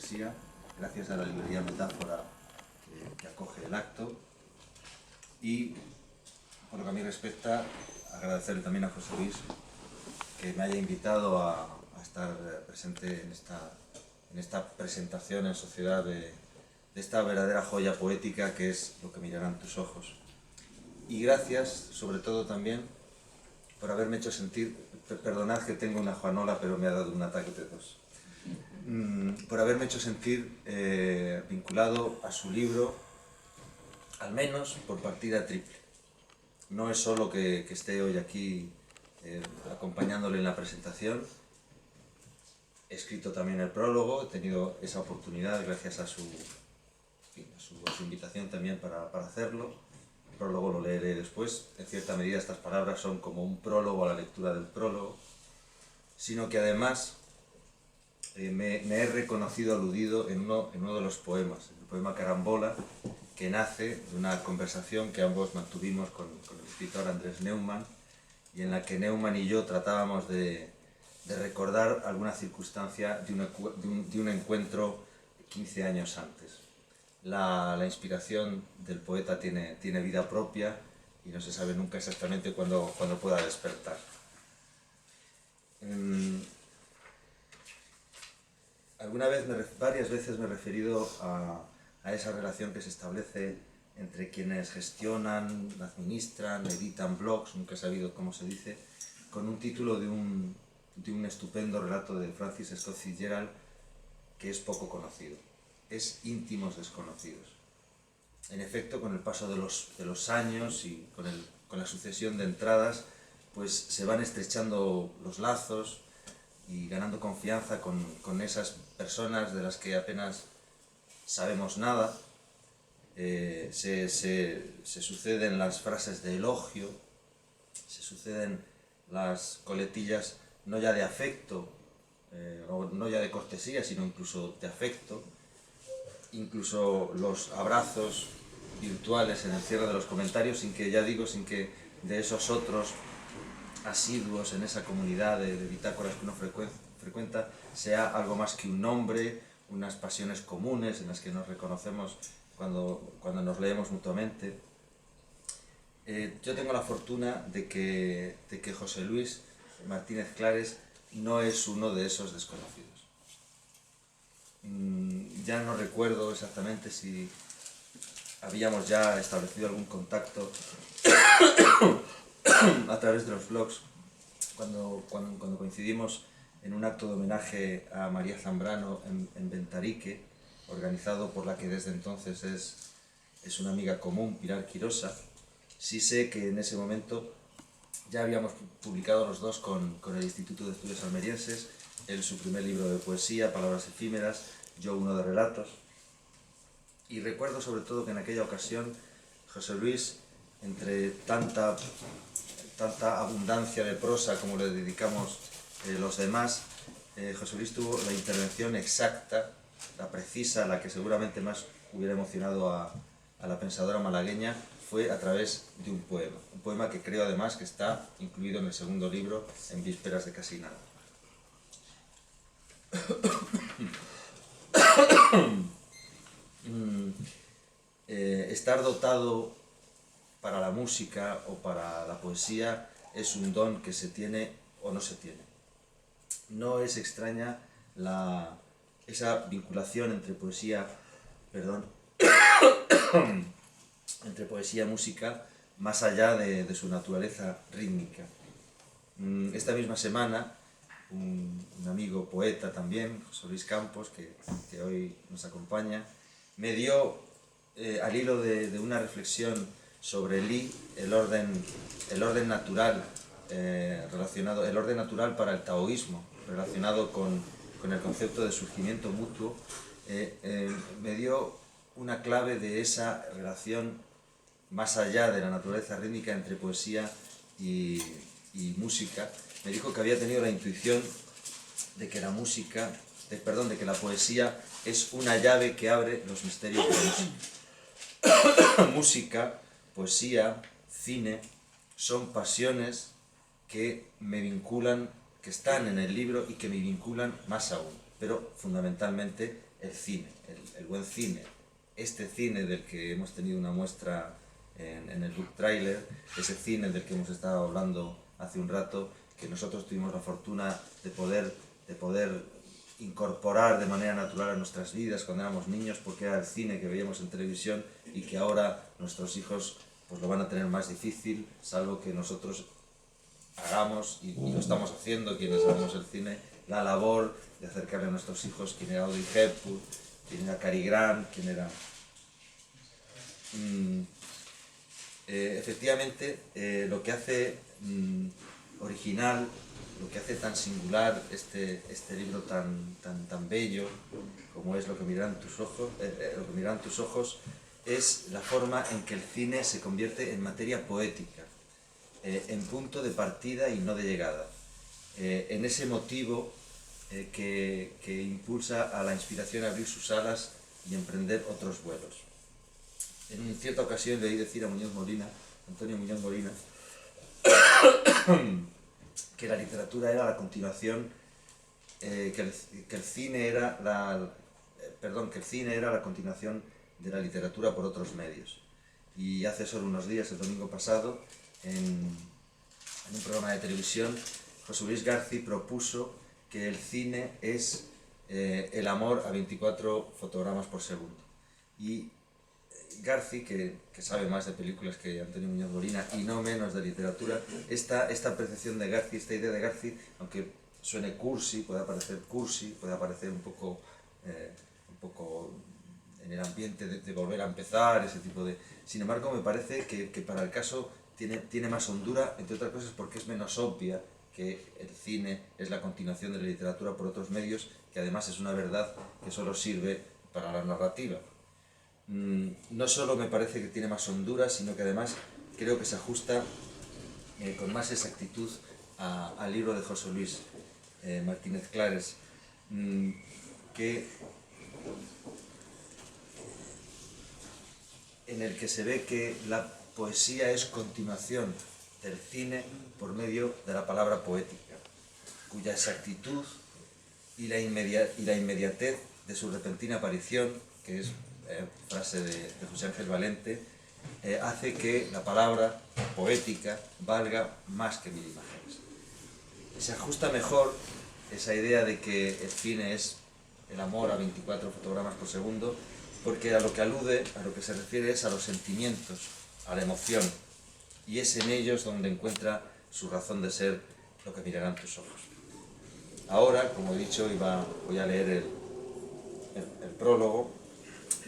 poesía, gracias a la librería Metáfora que acoge el acto. Y, por lo que a mí respecta, agradecerle también a José Luis que me haya invitado a estar presente en esta presentación en sociedad de esta verdadera joya poética que es Lo que mirarán tus ojos. Y gracias, sobre todo también, por haberme hecho sentir, perdonad que tengo una Juanola, pero me ha dado un ataque de tos, por haberme hecho sentir vinculado a su libro, al menos por partida triple. No es solo que esté hoy aquí acompañándole en la presentación, he escrito también el prólogo, he tenido esa oportunidad gracias a su invitación también para hacerlo. El prólogo lo leeré después. En cierta medida estas palabras son como un prólogo a la lectura del prólogo, sino que además me he reconocido aludido en uno de los poemas, el poema Carambola, que nace de una conversación que ambos mantuvimos con el escritor Andrés Neumann, y en la que Neumann y yo tratábamos de recordar alguna circunstancia de un encuentro 15 años antes. La inspiración del poeta tiene vida propia y no se sabe nunca exactamente cuándo pueda despertar. Varias veces me he referido a esa relación que se establece entre quienes gestionan, administran, editan blogs, nunca he sabido cómo se dice, con un título de un estupendo relato de Francis Scott Fitzgerald que es poco conocido. Es Íntimos desconocidos. En efecto, con el paso de los años y con la sucesión de entradas, pues se van estrechando los lazos y ganando confianza con esas personas de las que apenas sabemos nada. Se suceden las frases de elogio, se suceden las coletillas no ya de afecto, o no ya de cortesía, sino incluso de afecto, incluso los abrazos virtuales en el cierre de los comentarios, sin que de esos otros asiduos en esa comunidad de bitácoras que uno frecuenta sea algo más que un nombre, unas pasiones comunes en las que nos reconocemos cuando nos leemos mutuamente. Yo tengo la fortuna de que José Luis Martínez Clares no es uno de esos desconocidos. Ya no recuerdo exactamente si habíamos ya establecido algún contacto a través de los blogs cuando coincidimos en un acto de homenaje a María Zambrano en Ventarique, organizado por la que desde entonces es una amiga común, Pilar Quirosa. Sí sé que en ese momento ya habíamos publicado los dos con el Instituto de Estudios Almerienses, él su primer libro de poesía, Palabras efímeras, yo uno de relatos. Y recuerdo sobre todo que en aquella ocasión José Luis, entre tanta abundancia de prosa como le dedicamos los demás, José Luis tuvo la intervención exacta, la precisa, la que seguramente más hubiera emocionado a la pensadora malagueña, fue a través de un poema que creo además que está incluido en el segundo libro, En vísperas de casi nada. Estar dotado para la música o para la poesía es un don que se tiene o no se tiene. No es extraña esa vinculación entre poesía y música, más allá de su naturaleza rítmica. Esta misma semana, un amigo poeta también, José Luis Campos, que hoy nos acompaña, me dio, al hilo de una reflexión sobre el orden natural, el orden natural para el taoísmo, relacionado con el concepto de surgimiento mutuo, me dio una clave de esa relación más allá de la naturaleza rítmica entre poesía y música. Me dijo que había tenido la intuición de que la poesía es una llave que abre los misterios de la música. Música, poesía, cine son pasiones que me vinculan, que están en el libro y que me vinculan más aún, pero fundamentalmente el cine, el buen cine. Este cine del que hemos tenido una muestra en el book trailer, ese cine del que hemos estado hablando hace un rato, que nosotros tuvimos la fortuna de poder incorporar de manera natural a nuestras vidas cuando éramos niños, porque era el cine que veíamos en televisión y que ahora nuestros hijos pues lo van a tener más difícil, salvo que nosotros hagamos, y lo estamos haciendo quienes hagamos el cine, la labor de acercarle a nuestros hijos quién era Audrey Hepburn, quién era Cary Grant, quién era... efectivamente, lo que hace original, lo que hace tan singular este libro tan bello como es Lo que miran tus ojos, es la forma en que el cine se convierte en materia poética, en punto de partida y no de llegada, en ese motivo que impulsa a la inspiración a abrir sus alas y emprender otros vuelos. En cierta ocasión le oí decir a Antonio Muñoz Molina, que la literatura era la continuación, que el cine era la continuación de la literatura por otros medios. Y hace solo unos días, el domingo pasado, en un programa de televisión, José Luis García propuso que el cine es el amor a 24 fotogramas por segundo. Y García, que sabe más de películas que Antonio Muñoz Molina y no menos de literatura, esta percepción de García, esta idea de García, aunque suene cursi, puede aparecer un poco en el ambiente de volver a empezar, ese tipo de... Sin embargo, me parece que para el caso tiene más hondura, entre otras cosas porque es menos obvia que el cine es la continuación de la literatura por otros medios, que además es una verdad que solo sirve para la narrativa. No solo me parece que tiene más hondura, sino que además creo que se ajusta con más exactitud al libro de José Luis Martínez Clares, en el que se ve que la poesía es continuación del cine por medio de la palabra poética, cuya exactitud y la inmediatez de su repentina aparición, que es frase de José Ángel Valente, hace que la palabra poética valga más que 1000 imágenes. Se ajusta mejor esa idea de que el cine es el amor a 24 fotogramas por segundo, porque a lo que alude, a lo que se refiere es a los sentimientos, a la emoción, y es en ellos donde encuentra su razón de ser Lo que mirarán tus ojos. Ahora, como he dicho, voy a leer el prólogo,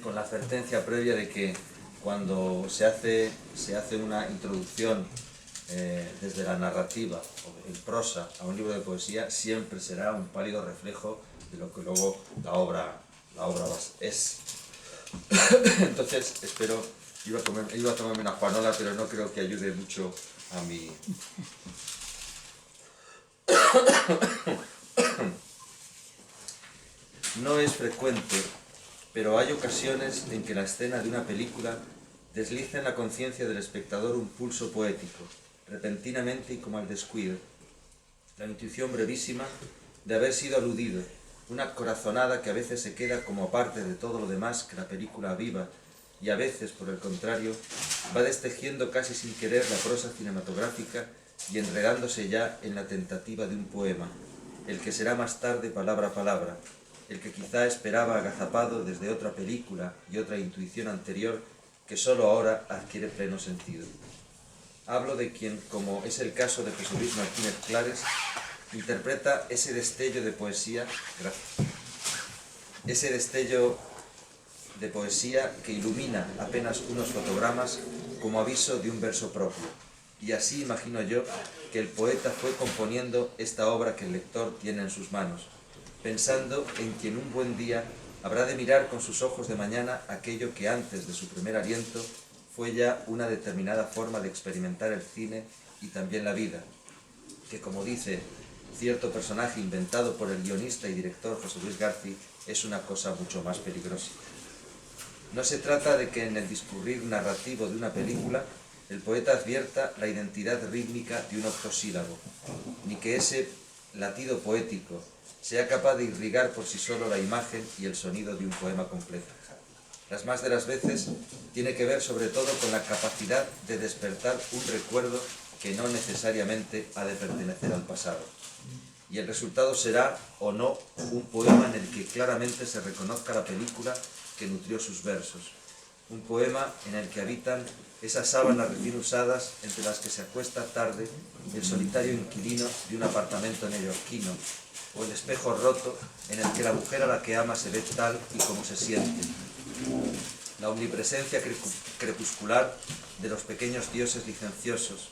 con la advertencia previa de que cuando se hace una introducción desde la narrativa o en prosa a un libro de poesía, siempre será un pálido reflejo de lo que luego la obra es. Entonces, iba a tomarme una juanola, pero no creo que ayude mucho a mi... No es frecuente, pero hay ocasiones en que la escena de una película desliza en la conciencia del espectador un pulso poético, repentinamente y como al descuido. La intuición brevísima de haber sido aludido, una corazonada que a veces se queda como parte de todo lo demás que la película aviva y a veces, por el contrario, va destejiendo casi sin querer la prosa cinematográfica y enredándose ya en la tentativa de un poema, el que será más tarde palabra a palabra, el que quizá esperaba agazapado desde otra película y otra intuición anterior que sólo ahora adquiere pleno sentido. Hablo de quien, como es el caso de José Luis Martínez Clares, interpreta ese destello de poesía, que ilumina apenas unos fotogramas como aviso de un verso propio. Y así imagino yo que el poeta fue componiendo esta obra que el lector tiene en sus manos, pensando en quien un buen día habrá de mirar con sus ojos de mañana aquello que antes de su primer aliento fue ya una determinada forma de experimentar el cine y también la vida, que, como dice cierto personaje inventado por el guionista y director José Luis García, es una cosa mucho más peligrosa. No se trata de que en el discurrir narrativo de una película el poeta advierta la identidad rítmica de un octosílabo, ni que ese latido poético sea capaz de irrigar por sí solo la imagen y el sonido de un poema completo. Las más de las veces tiene que ver sobre todo con la capacidad de despertar un recuerdo que no necesariamente ha de pertenecer al pasado. Y el resultado será, o no, un poema en el que claramente se reconozca la película que nutrió sus versos. Un poema en el que habitan esas sábanas recién usadas entre las que se acuesta tarde el solitario inquilino de un apartamento neoyorquino, o el espejo roto en el que la mujer a la que ama se ve tal y como se siente. La omnipresencia crepuscular de los pequeños dioses licenciosos,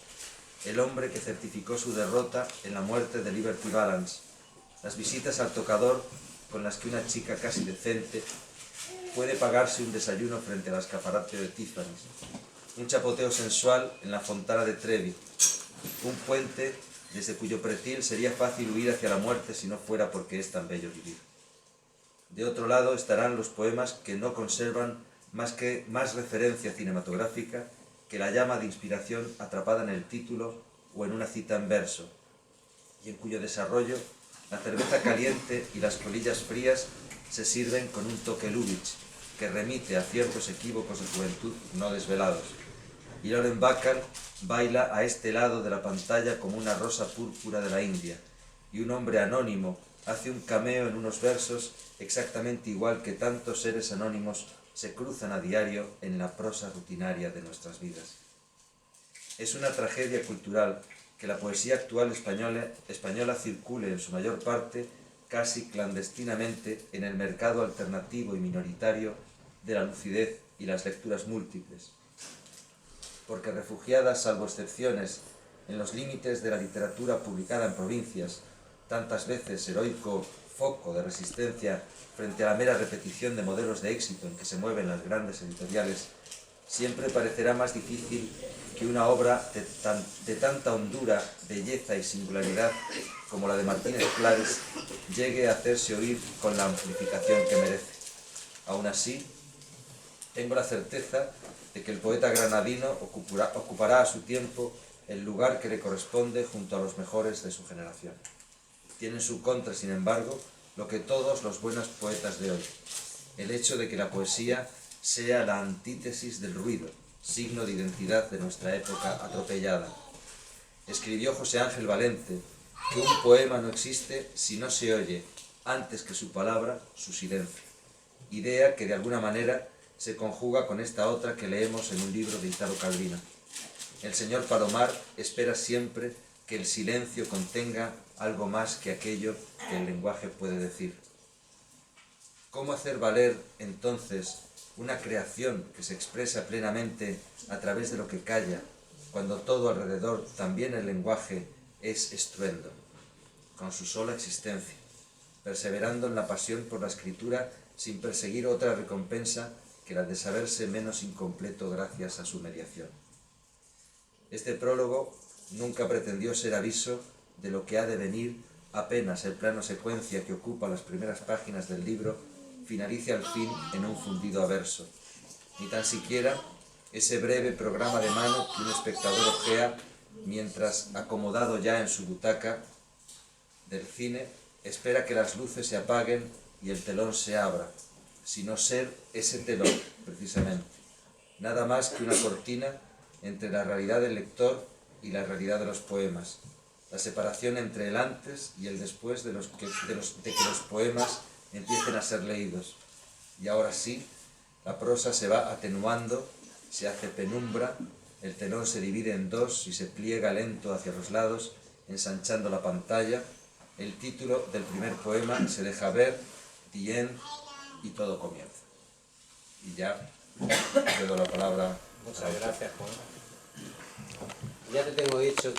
el hombre que certificó su derrota en la muerte de Liberty Valance, las visitas al tocador con las que una chica casi decente puede pagarse un desayuno frente al escaparate de Tiffany's, un chapoteo sensual en la fontana de Trevi, un puente desde cuyo pretil sería fácil huir hacia la muerte si no fuera porque es tan bello vivir. De otro lado estarán los poemas que no conservan más referencia cinematográfica que la llama de inspiración atrapada en el título o en una cita en verso, y en cuyo desarrollo la cerveza caliente y las colillas frías se sirven con un toque Lubitsch que remite a ciertos equívocos de juventud no desvelados. Y Lauren Bacall baila a este lado de la pantalla como una rosa púrpura de la India, y un hombre anónimo hace un cameo en unos versos exactamente igual que tantos seres anónimos se cruzan a diario en la prosa rutinaria de nuestras vidas. Es una tragedia cultural que la poesía actual española circule en su mayor parte casi clandestinamente en el mercado alternativo y minoritario de la lucidez y las lecturas múltiples, porque refugiada, salvo excepciones, en los límites de la literatura publicada en provincias, tantas veces heroico foco de resistencia frente a la mera repetición de modelos de éxito en que se mueven las grandes editoriales, siempre parecerá más difícil que una obra de tanta hondura, belleza y singularidad como la de Martínez Clares llegue a hacerse oír con la amplificación que merece. Aún así, tengo la certeza de que el poeta granadino ocupará a su tiempo el lugar que le corresponde junto a los mejores de su generación. Tiene en su contra, sin embargo, lo que todos los buenos poetas de hoy, el hecho de que la poesía sea la antítesis del ruido, signo de identidad de nuestra época atropellada. Escribió José Ángel Valente que un poema no existe si no se oye, antes que su palabra, su silencio, idea que de alguna manera se conjuga con esta otra que leemos en un libro de Italo Calvino. El señor Palomar espera siempre que el silencio contenga algo más que aquello que el lenguaje puede decir. ¿Cómo hacer valer, entonces, una creación que se expresa plenamente a través de lo que calla, cuando todo alrededor, también el lenguaje, es estruendo, con su sola existencia, perseverando en la pasión por la escritura sin perseguir otra recompensa que la de saberse menos incompleto gracias a su mediación? Este prólogo nunca pretendió ser aviso de lo que ha de venir apenas el plano secuencia que ocupa las primeras páginas del libro finalice al fin en un fundido a verso, ni tan siquiera ese breve programa de mano que un espectador ojea mientras, acomodado ya en su butaca del cine, espera que las luces se apaguen y el telón se abra, sino ser ese telón, precisamente, nada más que una cortina entre la realidad del lector y la realidad de los poemas, la separación entre el antes y el después de que los poemas empiecen a ser leídos. Y ahora sí, la prosa se va atenuando, se hace penumbra, el telón se divide en dos y se pliega lento hacia los lados, ensanchando la pantalla. El título del primer poema se deja ver, the end, y todo comienza. Y ya te doy la palabra. Muchas gracias, Juan. Ya te tengo dicho